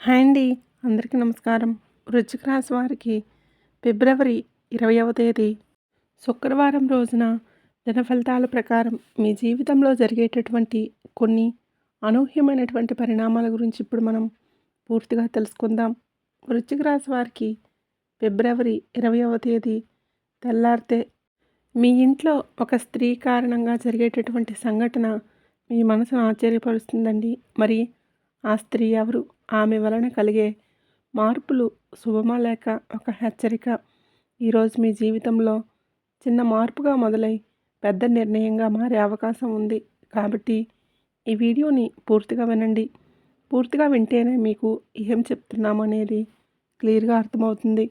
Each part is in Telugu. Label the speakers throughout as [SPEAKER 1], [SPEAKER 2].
[SPEAKER 1] హాయ్ అండి. అందరికీ నమస్కారం. వృశ్చిక రాశి వారికి ఫిబ్రవరి 20వ తేదీ శుక్రవారం రోజున దిన ఫలితాల ప్రకారం మీ జీవితంలో జరిగేటటువంటి కొన్ని అనూహ్యమైనటువంటి పరిణామాల గురించి ఇప్పుడు మనం పూర్తిగా తెలుసుకుందాం. వృశ్చిక రాశి వారికి ఫిబ్రవరి 20వ తేదీ తెల్లారితే మీ ఇంట్లో ఒక స్త్రీ కారణంగా జరిగేటటువంటి సంఘటన మీ మనసును ఆశ్చర్యపరుస్తుందండి. మరి ఆ స్త్రీ ఎవరు? ఆమె వలన కలిగే మార్పులు శుభమా లేక ఒక హెచ్చరిక? ఈరోజు మీ జీవితంలో చిన్న మార్పుగా మొదలై పెద్ద నిర్ణయంగా మారే అవకాశం ఉంది. కాబట్టి ఈ వీడియోని పూర్తిగా వినండి. పూర్తిగా వింటేనే మీకు ఏం చెప్తున్నాము అనేది క్లియర్గా అర్థమవుతుంది.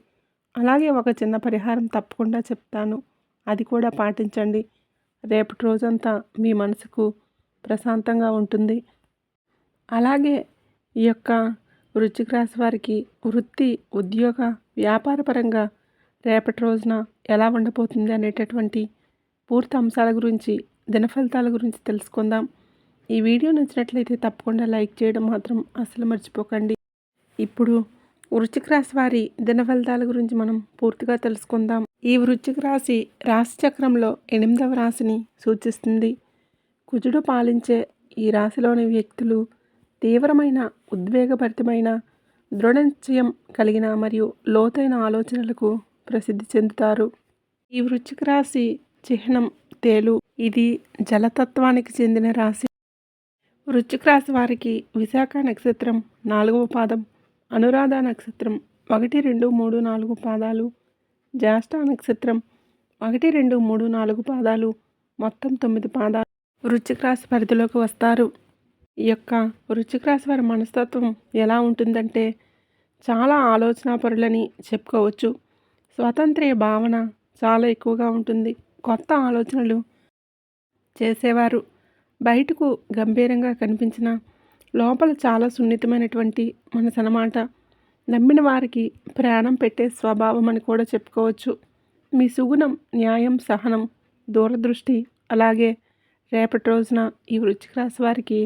[SPEAKER 1] అలాగే ఒక చిన్న పరిహారం తప్పకుండా చెప్తాను, అది కూడా పాటించండి. రేపటి రోజంతా మీ మనసుకు ప్రశాంతంగా ఉంటుంది. అలాగే ఈ యొక్క వృశ్చిక రాశి వారికి వృత్తి, ఉద్యోగ, వ్యాపార పరంగా రేపటి రోజున ఎలా ఉండబోతుంది అనేటటువంటి పూర్తి అంశాల గురించి, దిన ఫలితాల గురించి తెలుసుకుందాం. ఈ వీడియో నచ్చినట్లయితే తప్పకుండా లైక్ చేయడం మాత్రం అస్సలు మర్చిపోకండి. ఇప్పుడు వృశ్చిక రాశి వారి దిన ఫలితాల గురించి మనం పూర్తిగా తెలుసుకుందాం. ఈ వృశ్చిక రాశి రాశి చక్రంలో 8వ రాశిని సూచిస్తుంది. కుజుడు పాలించే ఈ రాశిలోని వ్యక్తులు తీవ్రమైన, ఉద్వేగభరితమైన, దృఢ నిశ్చయం కలిగిన మరియు లోతైన ఆలోచనలకు ప్రసిద్ధి చెందుతారు. ఈ వృశ్చిక రాశి చిహ్నం తేలు. ఇది జలతత్వానికి చెందిన రాశి. వృశ్చిక రాశి వారికి విశాఖ నక్షత్రం 4వ పాదం, అనురాధ నక్షత్రం 1, 2, 3, 4 పాదాలు, జ్యేష్ఠ నక్షత్రం 1, 2, 3, 4 పాదాలు, మొత్తం 9 పాదాలు వృశ్చిక రాశి పరిధిలోకి వస్తారు. ఈ యొక్క వృశ్చిక రాశి వారి మనస్తత్వం ఎలా ఉంటుందంటే చాలా ఆలోచనాపరులని చెప్పుకోవచ్చు. స్వాతంత్ర్య భావన చాలా ఎక్కువగా ఉంటుంది. కొత్త ఆలోచనలు చేసేవారు. బయటకు గంభీరంగా కనిపించిన లోపల చాలా సున్నితమైనటువంటి మనసు అన్నమాట. నమ్మిన వారికి ప్రాణం పెట్టే స్వభావం అని కూడా చెప్పుకోవచ్చు. మీ సుగుణం, న్యాయం, సహనం, దూరదృష్టి, అలాగే రేపటి రోజున ఈ వృశ్చిక రాశి వారికి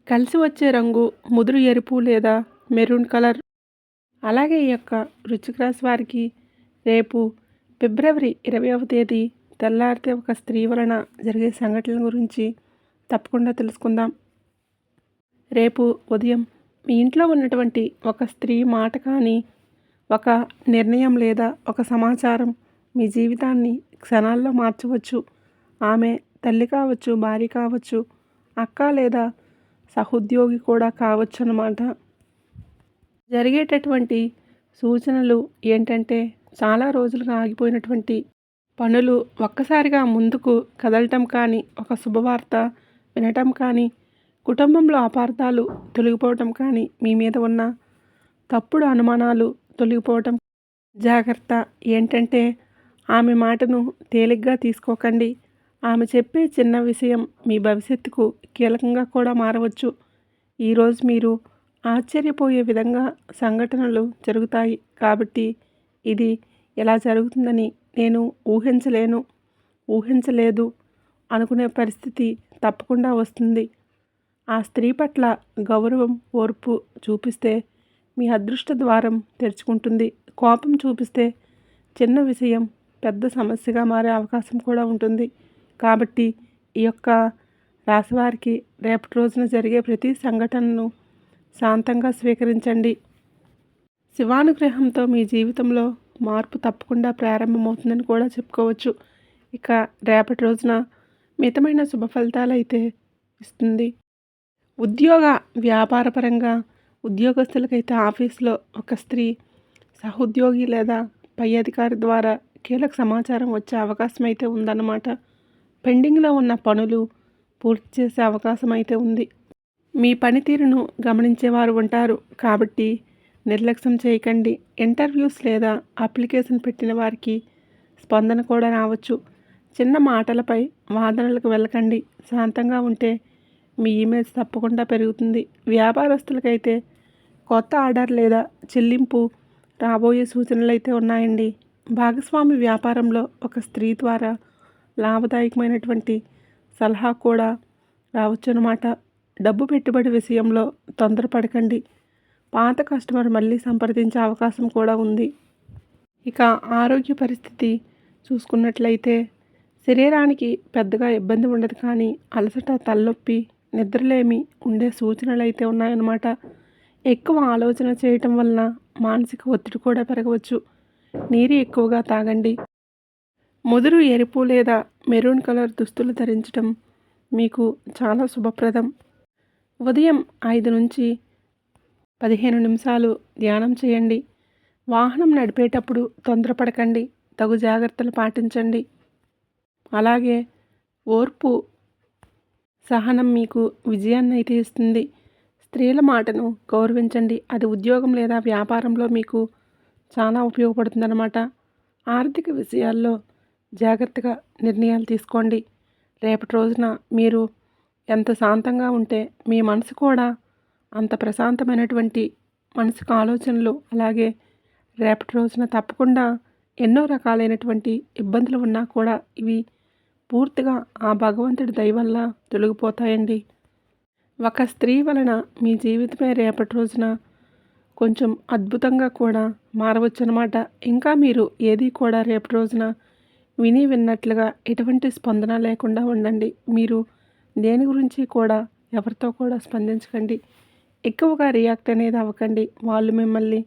[SPEAKER 1] కలిసి వచ్చే రంగు ముదురు ఎరుపు లేదా మెరూన్ కలర్. అలాగే ఈ యొక్క వృశ్చిక రాశి వారికి రేపు ఫిబ్రవరి 20వ తేదీ తెల్లారితే ఒక స్త్రీ వలన జరిగే సంఘటనల గురించి తప్పకుండా తెలుసుకుందాం. రేపు ఉదయం మీ ఇంట్లో ఉన్నటువంటి ఒక స్త్రీ మాట కానీ, ఒక నిర్ణయం లేదా ఒక సమాచారం మీ జీవితాన్ని క్షణాల్లో మార్చవచ్చు. ఆమె తల్లి కావచ్చు, భార్య కావచ్చు, అక్క లేదా సహోద్యోగి కూడా కావచ్చు అన్నమాట. జరిగేటటువంటి సూచనలు ఏంటంటే చాలా రోజులుగా ఆగిపోయినటువంటి పనులు ఒక్కసారిగా ముందుకు కదలటం కానీ, ఒక శుభవార్త వినటం కానీ, కుటుంబంలో అపార్థాలు తొలగిపోవటం కానీ, మీ మీద ఉన్న తప్పుడు అనుమానాలు తొలగిపోవటం. జాగ్రత్త ఏంటంటే ఆమె మాటను తేలిగ్గా తీసుకోకండి. ఆమె చెప్పే చిన్న విషయం మీ భవిష్యత్తుకు కీలకంగా కూడా మారవచ్చు. ఈరోజు మీరు ఆశ్చర్యపోయే విధంగా సంఘటనలు జరుగుతాయి. కాబట్టి ఇది ఎలా జరుగుతుందని నేను ఊహించలేదు అనుకునే పరిస్థితి తప్పకుండా వస్తుంది. ఆ స్త్రీ పట్ల గౌరవం, ఓర్పు చూపిస్తే మీ అదృష్ట ద్వారం తెరుచుకుంటుంది. కోపం చూపిస్తే చిన్న విషయం పెద్ద సమస్యగా మారే అవకాశం కూడా ఉంటుంది. కాబట్టి ఈ యొక్క రాశివారికి రేపటి రోజున జరిగే ప్రతి సంఘటనను శాంతంగా స్వీకరించండి. శివానుగ్రహంతో మీ జీవితంలో మార్పు తప్పకుండా ప్రారంభమవుతుందని కూడా చెప్పుకోవచ్చు. ఇక రేపటి రోజున మితమైన శుభ ఫలితాలు అయితే ఇస్తుంది. ఉద్యోగ, వ్యాపారపరంగా ఉద్యోగస్తులకైతే ఆఫీస్లో ఒక స్త్రీ సహోద్యోగి లేదా పై అధికారి ద్వారా కీలక సమాచారం వచ్చే అవకాశం అయితే ఉందన్నమాట. పెండింగ్లో ఉన్న పనులు పూర్తి చేసే అవకాశం అయితే ఉంది. మీ పనితీరును గమనించేవారు ఉంటారు. కాబట్టి నిర్లక్ష్యం చేయకండి. ఇంటర్వ్యూస్ లేదా అప్లికేషన్ పెట్టిన వారికి స్పందన కూడా రావచ్చు. చిన్న మాటలపై వాదనలకు వెళ్ళకండి. శాంతంగా ఉంటే మీ ఇమేజ్ తప్పకుండా పెరుగుతుంది. వ్యాపారస్తులకైతే కొత్త ఆర్డర్ లేదా చెల్లింపు రాబోయే సూచనలు అయితే ఉన్నాయండి. భాగస్వామి వ్యాపారంలో ఒక స్త్రీ ద్వారా లాభదాయకమైనటువంటి సలహా కూడా రావచ్చు అన్నమాట. డబ్బు పెట్టుబడి విషయంలో తొందరపడకండి. పాత కస్టమర్ మళ్ళీ సంప్రదించే అవకాశం కూడా ఉంది. ఇక ఆరోగ్య పరిస్థితి చూసుకున్నట్లయితే శరీరానికి పెద్దగా ఇబ్బంది ఉండదు, కానీ అలసట, తలనొప్పి, నిద్రలేమి ఉండే సూచనలు అయితే ఉన్నాయన్నమాట. ఎక్కువ ఆలోచన చేయటం వలన మానసిక ఒత్తిడి కూడా పెరగవచ్చు. నీరు ఎక్కువగా తాగండి. ముదురు ఎరుపు లేదా మెరూన్ కలర్ దుస్తులు ధరించడం మీకు చాలా శుభప్రదం. ఉదయం 5 నుంచి 15 నిమిషాలు ధ్యానం చేయండి. వాహనం నడిపేటప్పుడు తొందరపడకండి, తగు జాగ్రత్తలు పాటించండి. అలాగే ఓర్పు, సహనం మీకు విజయాన్ని అయితే ఇస్తుంది. స్త్రీల మాటను గౌరవించండి. అది ఉద్యోగం లేదా వ్యాపారంలో మీకు చాలా ఉపయోగపడుతుందన్నమాట. ఆర్థిక విషయాల్లో జాగ్రత్తగా నిర్ణయాలు తీసుకోండి. రేపటి రోజున మీరు ఎంత శాంతంగా ఉంటే మీ మనసు కూడా అంత ప్రశాంతమైనటువంటి మనసుకు ఆలోచనలు, అలాగే రేపటి రోజున తప్పకుండా ఎన్నో రకాలైనటువంటి ఇబ్బందులు ఉన్నా కూడా ఇవి పూర్తిగా ఆ భగవంతుడి దయ వల్ల తొలగిపోతాయండి. ఒక స్త్రీ వలన మీ జీవితమే రేపటి రోజున కొంచెం అద్భుతంగా కూడా మారవచ్చు అన్నమాట. ఇంకా మీరు ఏది కూడా రేపటి రోజున విన్నట్లుగా ఎటువంటి స్పందన లేకుండా ఉండండి. మీరు దేని గురించి కూడా ఎవరితో కూడా స్పందించకండి. ఎక్కువగా రియాక్ట్ అనేది అవ్వకండి. వాళ్ళు మిమ్మల్ని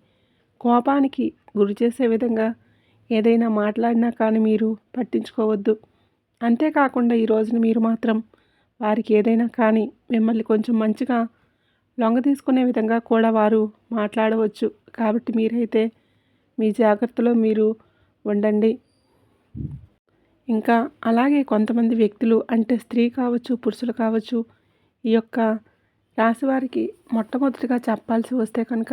[SPEAKER 1] కోపానికి గురి చేసే విధంగా ఏదైనా మాట్లాడినా కానీ మీరు పట్టించుకోవద్దు. అంతేకాకుండా ఈ రోజున మీరు మాత్రం వారికి ఏదైనా కానీ మిమ్మల్ని కొంచెం మంచిగా లొంగ తీసుకునే విధంగా కూడా వారు మాట్లాడవచ్చు. కాబట్టి మీరైతే మీ జాగ్రత్తలో మీరు ఉండండి. ఇంకా అలాగే కొంతమంది వ్యక్తులు, అంటే స్త్రీ కావచ్చు, పురుషులు కావచ్చు, ఈ యొక్క రాశివారికి మొట్టమొదటిగా చెప్పాల్సి వస్తే కనుక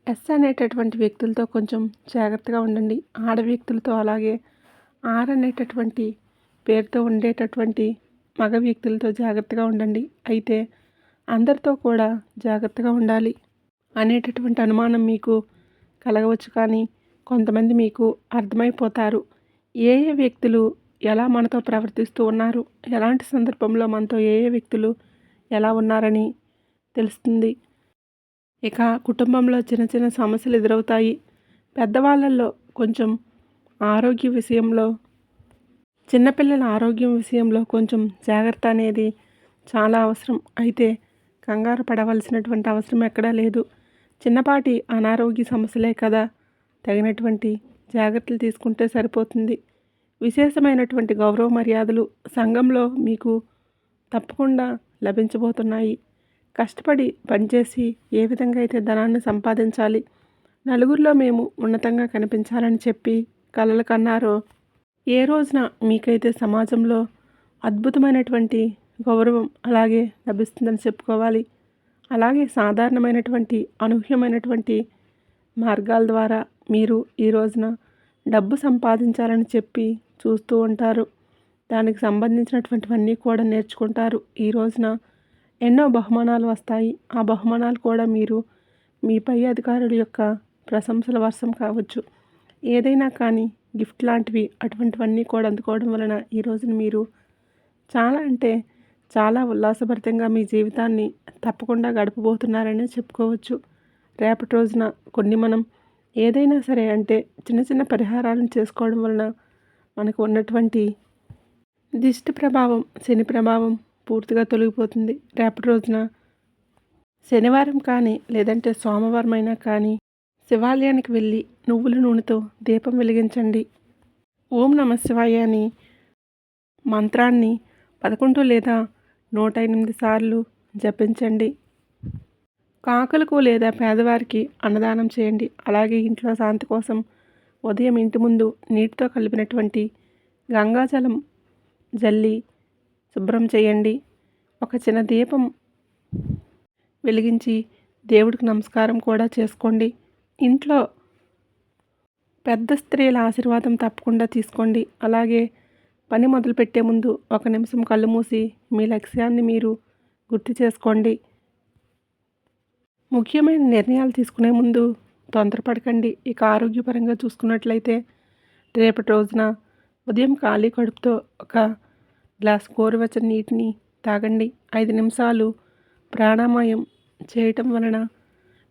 [SPEAKER 1] ఎస్ అనేటటువంటి వ్యక్తులతో కొంచెం జాగ్రత్తగా ఉండండి. ఆడ వ్యక్తులతో, అలాగే ఆర్ అనేటటువంటి పేరుతో ఉండేటటువంటి మగ వ్యక్తులతో జాగ్రత్తగా ఉండండి. అయితే అందరితో కూడా జాగ్రత్తగా ఉండాలి అనేటటువంటి అనుమానం మీకు కలగవచ్చు, కానీ కొంతమంది మీకు అర్థమైపోతారు. ఏ ఏ వ్యక్తులు ఎలా మనతో ప్రవర్తిస్తూ ఉన్నారు, ఎలాంటి సందర్భంలో మనతో ఏ ఏ వ్యక్తులు ఎలా ఉన్నారని తెలుస్తుంది. ఇక కుటుంబంలో చిన్న చిన్న సమస్యలు ఎదురవుతాయి. పెద్దవాళ్ళల్లో కొంచెం ఆరోగ్య విషయంలో, చిన్నపిల్లల ఆరోగ్యం విషయంలో కొంచెం జాగ్రత్త అనేది చాలా అవసరం. అయితే కంగారు పడవలసినటువంటి అవసరం ఎక్కడా లేదు. చిన్నపాటి అనారోగ్య సమస్యలే కదా, తగినటువంటి జాగ్రత్తలు తీసుకుంటే సరిపోతుంది. విశేషమైనటువంటి గౌరవ మర్యాదలు సంఘంలో మీకు తప్పకుండా లభించబోతున్నాయి. కష్టపడి పనిచేసి ఏ విధంగా అయితే ధనాన్ని సంపాదించాలి, నలుగురిలో మేము ఉన్నతంగా కనిపించాలని చెప్పి కలలు కన్నారో, ఏ రోజున మీకైతే సమాజంలో అద్భుతమైనటువంటి గౌరవం అలాగే లభిస్తుందని చెప్పుకోవాలి. అలాగే సాధారణమైనటువంటి అనూహ్యమైనటువంటి మార్గాల ద్వారా మీరు ఈ రోజున డబ్బు సంపాదించాలని చెప్పి చూస్తూ ఉంటారు. దానికి సంబంధించినటువంటివన్నీ కూడా నేర్చుకుంటారు. ఈ రోజున ఎన్నో బహుమానాలు వస్తాయి. ఆ బహుమానాలు కూడా మీరు మీ పై అధికారుల యొక్క ప్రశంసల వర్షం కావచ్చు, ఏదైనా కానీ గిఫ్ట్ లాంటివి, అటువంటివన్నీ కూడా అందుకోవడం వలన ఈ రోజున మీరు చాలా అంటే చాలా ఉల్లాసభరితంగా మీ జీవితాన్ని తప్పకుండా గడపబోతున్నారని చెప్పుకోవచ్చు. రేపటి రోజున కొన్ని మనం ఏదైనా సరే అంటే చిన్న చిన్న పరిహారాలను చేసుకోవడం వలన మనకు ఉన్నటువంటి దిష్టి ప్రభావం, శని ప్రభావం పూర్తిగా తొలగిపోతుంది. రేపటి రోజున శనివారం కానీ లేదంటే సోమవారం అయినా కానీ శివాలయానికి వెళ్ళి నువ్వుల నూనెతో దీపం వెలిగించండి. ఓం నమ శివాయ అని మంత్రాన్ని 11 లేదా 108 సార్లు జపించండి. కాకులకు లేదా పేదవారికి అన్నదానం చేయండి. అలాగే ఇంట్లో శాంతి కోసం ఉదయం ఇంటి ముందు నీటితో కలిపినటువంటి గంగాజలం జల్లి శుభ్రం చేయండి. ఒక చిన్న దీపం వెలిగించి దేవుడికి నమస్కారం కూడా చేసుకోండి. ఇంట్లో పెద్ద స్త్రీల ఆశీర్వాదం తప్పకుండా తీసుకోండి. అలాగే పని మొదలుపెట్టే ముందు 1 నిమిషం కళ్ళు మూసి మీ లక్ష్యాన్ని మీరు గుర్తు చేసుకోండి. ముఖ్యమైన నిర్ణయాలు తీసుకునే ముందు తొందరపడకండి. ఇక ఆరోగ్యపరంగా చూసుకున్నట్లయితే రేపటి రోజున ఉదయం ఖాళీ కడుపుతో ఒక గ్లాస్ గోరువెచ్చని నీటిని తాగండి. 5 నిమిషాలు ప్రాణాయామం చేయటం వలన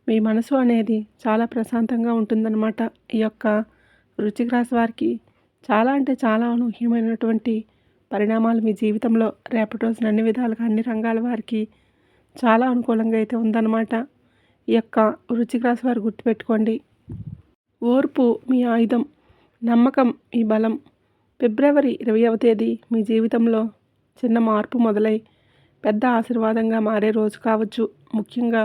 [SPEAKER 1] మీ మనసు అనేది చాలా ప్రశాంతంగా ఉంటుందన్నమాట. ఈ యొక్క వృశ్చిక రాశి వారికి చాలా అంటే చాలా అనూహ్యమైనటువంటి పరిణామాలు మీ జీవితంలో రేపటి రోజున అన్ని విధాలుగా అన్ని రంగాల వారికి చాలా అనుకూలంగా అయితే ఉందన్నమాట. ఈ యొక్క వృశ్చిక రాశి వారు గుర్తుపెట్టుకోండి, ఓర్పు మీ ఆయుధం, నమ్మకం మీ బలం. ఫిబ్రవరి 20వ తేదీ మీ జీవితంలో చిన్న మార్పు మొదలై పెద్ద ఆశీర్వాదంగా మారే రోజు కావచ్చు. ముఖ్యంగా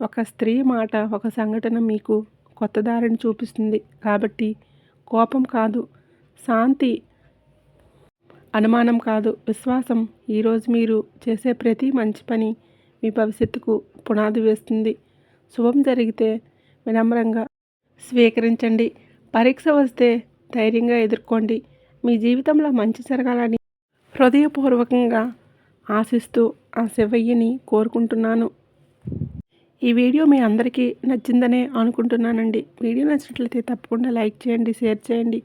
[SPEAKER 1] ఒక స్త్రీ మాట, ఒక సంఘటన మీకు కొత్త దారిని చూపిస్తుంది. కాబట్టి కోపం కాదు, శాంతి, అనుమానం కాదు, విశ్వాసం. ఈరోజు మీరు చేసే ప్రతి మంచి పని మీ భవిష్యత్తుకు పునాది వేస్తుంది. శుభం జరిగితే వినమ్రంగా స్వీకరించండి. పరీక్ష వస్తే ధైర్యంగా ఎదుర్కోండి. మీ జీవితంలో మంచి జరగాలని హృదయపూర్వకంగా ఆశిస్తూ ఆ శివయ్యని కోరుకుంటున్నాను. ఈ వీడియో మీ అందరికీ నచ్చిందనే అనుకుంటున్నానండి. వీడియో నచ్చినట్లయితే తప్పకుండా లైక్ చేయండి, షేర్ చేయండి.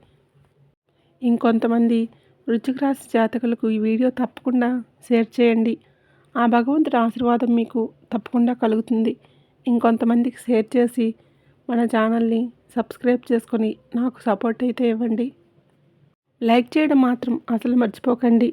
[SPEAKER 1] ఇంకొంతమంది వృశ్చిక రాశి జాతకులకు ఈ వీడియో తప్పకుండా షేర్ చేయండి. ఆ భగవంతుడి ఆశీర్వాదం మీకు తప్పకుండా కలుగుతుంది. ఇంకొంతమందికి షేర్ చేసి మన ఛానల్ని సబ్స్క్రైబ్ చేసుకొని నాకు సపోర్ట్ అయితే ఇవ్వండి. లైక్ చేయడం మాత్రం అసలు మర్చిపోకండి.